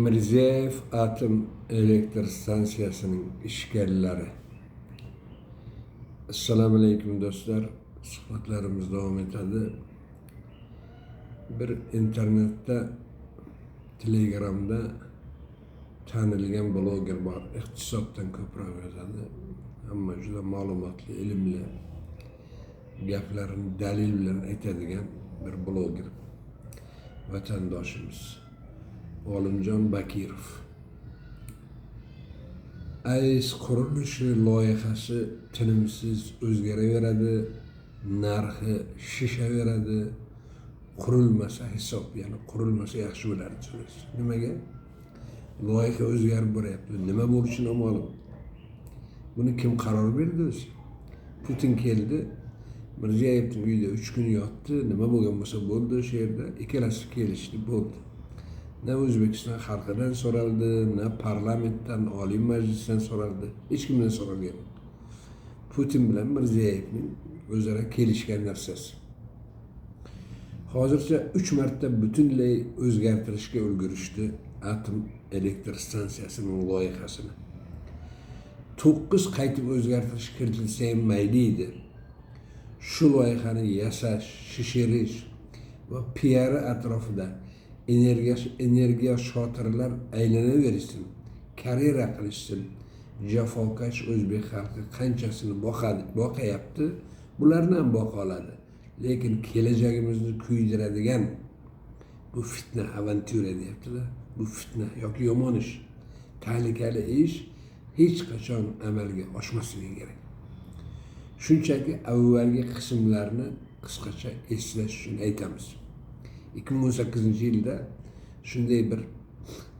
Mirziyoyev atom elektr stansiyasining ishgallari. Assalomu alaykum do'stlar. Suhbatlarimiz davom etadi. Bir internetda, Telegramda tanilgan bloger bor. Iqtisoddan ko'proq yozadi. Ammo juda ma'lumotli, ilmli gaplarini dalil bilan aytadigan bir bloger. Vatandoshimiz Olimjon Bakirov. AES qurilishi loyihasi tinimsiz o'zgaraveradi, narxi shishaveradi, qurilmasa hisob, ya'ni qurilmasa yaxshi bo'lardi. Nimaga? Loyiha o'zgarib boryapti. Nima bo'lishi noma'lum. Buni kim qaror berdi o'zi? Putin keldi, Mirziyoyevning uyida 3 kun yotdi, nima bo'lgan bo'lsa bo'ldi o'sha yerda, ikkalasi kelishdi, bo'ldi. Ne O'zbekiston xalqidan so'raldi, ne parlamentdan, Oliy Majlisdan so'raldi, hech kimdan so'ralgan. Putin bilan Mirziyoyevning o'zaro kelishgan narsasi. Hozircha 3 marta butunlay o'zgartirishga ulgurishdi atom elektr stansiyasining loyihasini. 9 qaytib o'zgartirish kiritilsa ham mayli edi. Shu loyihani yasash, shishirish va PR atrofida energiya shotirlar aylanaversin, karyera qilishsin. Jafokash o'zbek xalqi qanchasini boqayapti, bularni ham boqa oladi. Lekin kelajagimizni kuydiradigan bu fitna, avantyura deyapti-da. Bu fitna yoki yomon ish, tahlikali ish hech qachon amalga oshmasligi kerak. Shunchaki avvalgi qismlarni qisqacha eslash uchun aytamiz. 2018-yilda shunday bir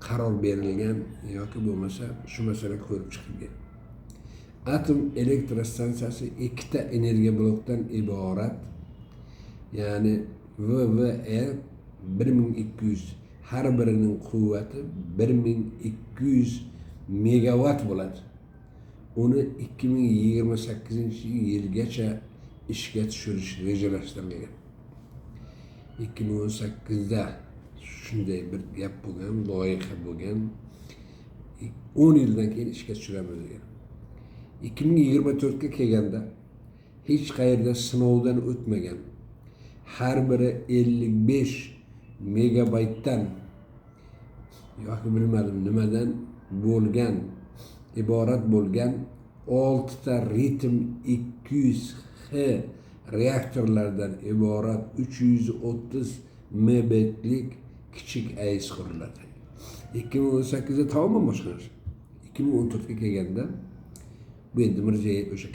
qaror berilgan yoki bo'lmasa shu masala ko'rib chiqilgan. Atom elektr stansiyasi 2 ta energiya blokdan iborat. Ya'ni VVR 1200, har birining quvvati 1200 megawatt bo'ladi. Uni 2028-yilgacha ishga tushirish rejalashtirilgan. 2018da shunday bir gap bo'lgan, loyiha bo'lgan. 10 yildan keyin ishga tushiramiz degan. 2024 ga kelganda hech qayerda sinovdan o'tmagan, har biri 55 megabaytdan yoki bilmadim nimadan bo'lgan, iborat bo'lgan 6 ta ritm 200H reaktorlardan iborat 330 MB'lik kichik AES quriladi. 2018da tamom boshqa narsa. 2014 ga kelganda bu endi Mirziyoyev o'sha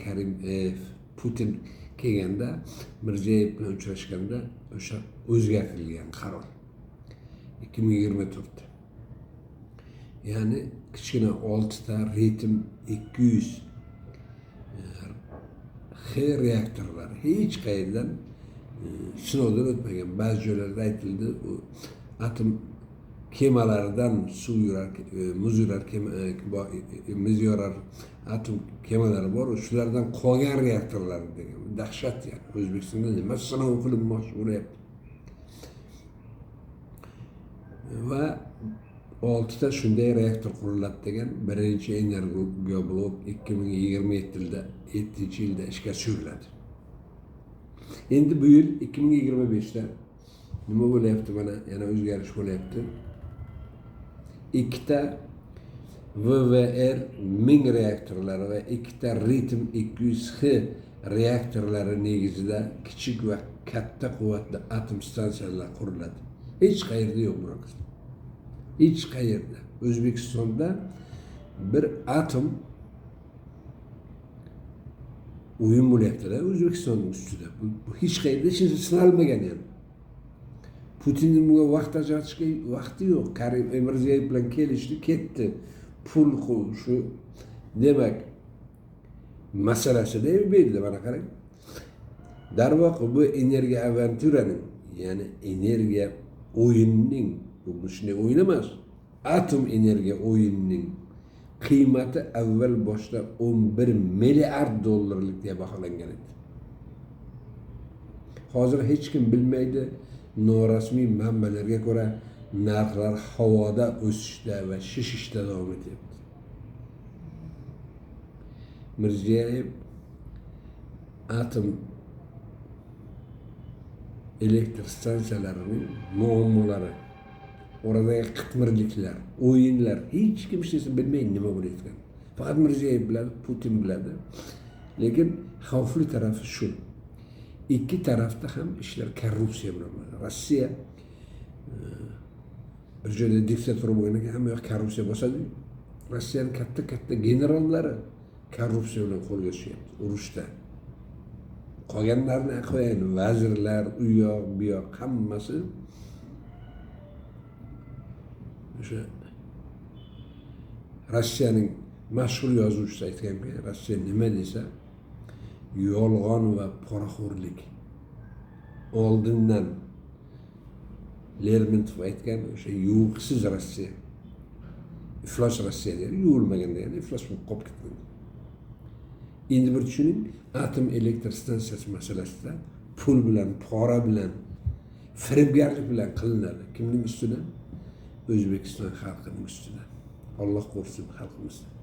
Putin kelganda Mirziyoyev bilan uchrashganda o'sha o'zgartirilgan qaror. 2024. Ya'ni kichkina 6 ta ritm 200 H reaktorlar hech qayerdan sinovdan o'tmagan. Ba'zi joylarda aytildi, u atom kemalaridan suv yurar, muz yurar atom kemalari bor, shulardan qolgan reaktorlar degan. Dahshat yani. O'zbekistonda nima sinov qilinmoqchi bo'lyapti. Va 6 ta shunday reaktor quriladi degan. Birinchi energiya blok 2027-yilda ishga tushiriladi. Endi bu yil 2025da nima bo'lyapti, mana yana o'zgarish bo'lyapti. 2 ta VVR 1000 reaktorlari va 2 ta ritm 200H reaktorlari negizida kichik va katta quvvatli atom stansiyalar quriladi. Hech qayerda yo'q bunaqa. Hech qayerda. O'zbekistonda bir atom o'yin bo'lyapti-da O'zbekistonning ustida. Bu hech qayerda sinalmagan yani. Putinning bunga vaqt ajratishga vaqti yo'q. Mirziyoyev bilan kelishdi, ketdi. Pul shu demak masalasida berdi, mana qarang. Darvoqe bu energiya avantyuraning, ya'ni energiya o'yinining, bu shunday o'yin emas. Atom energiya o'yinining qiymati avval boshda 11 milliard dollarlik deb baholangan edi. Hozir hech kim bilmaydi. Norasmiy manbalarga ko'ra narxlar havoda o'sishda va shishishda davom etyapti. Mirziyoyev atom elektr stansiyalarining muammolari, oradagi qitmirliklar, o'yinlar, hech kim hech narsa bilmaydi nima bo'layotgan. Faqat Mirziyoyev biladi, Putin biladi. Lekin xavfli tarafi shu. İki tarafta ham ishlar korrupsiya bilan. Rossiya bir joyda diktator bo'lgan ekan, hamma yoq korrupsiya bosadi. Rossiyaning katta generallari korrupsiya bilan qo'lga tushyapti urushda. Qolganlarni qo'yaylik, vazirlar, u yoq, bu yoq hammasi o'sha Rossiyaning mashhur yozuvchisi aytganki, Rossiya nima desa, yolg'on va poraxo'rlik. Oldindan Lermontov aytgan o'sha yuvuqsiz Rossiya, iflos Rossiya deydi, yuvilmagan degani iflos bo'lib qolib ketgan. Endi bir tushuning, atom elektr stansiyasi masalasida pul bilan, pora bilan, firibgarlik bilan qilinadi. Kimning ustidan? O'zbekiston xalqining ustidan. Alloh qo'rsin xalqimizni.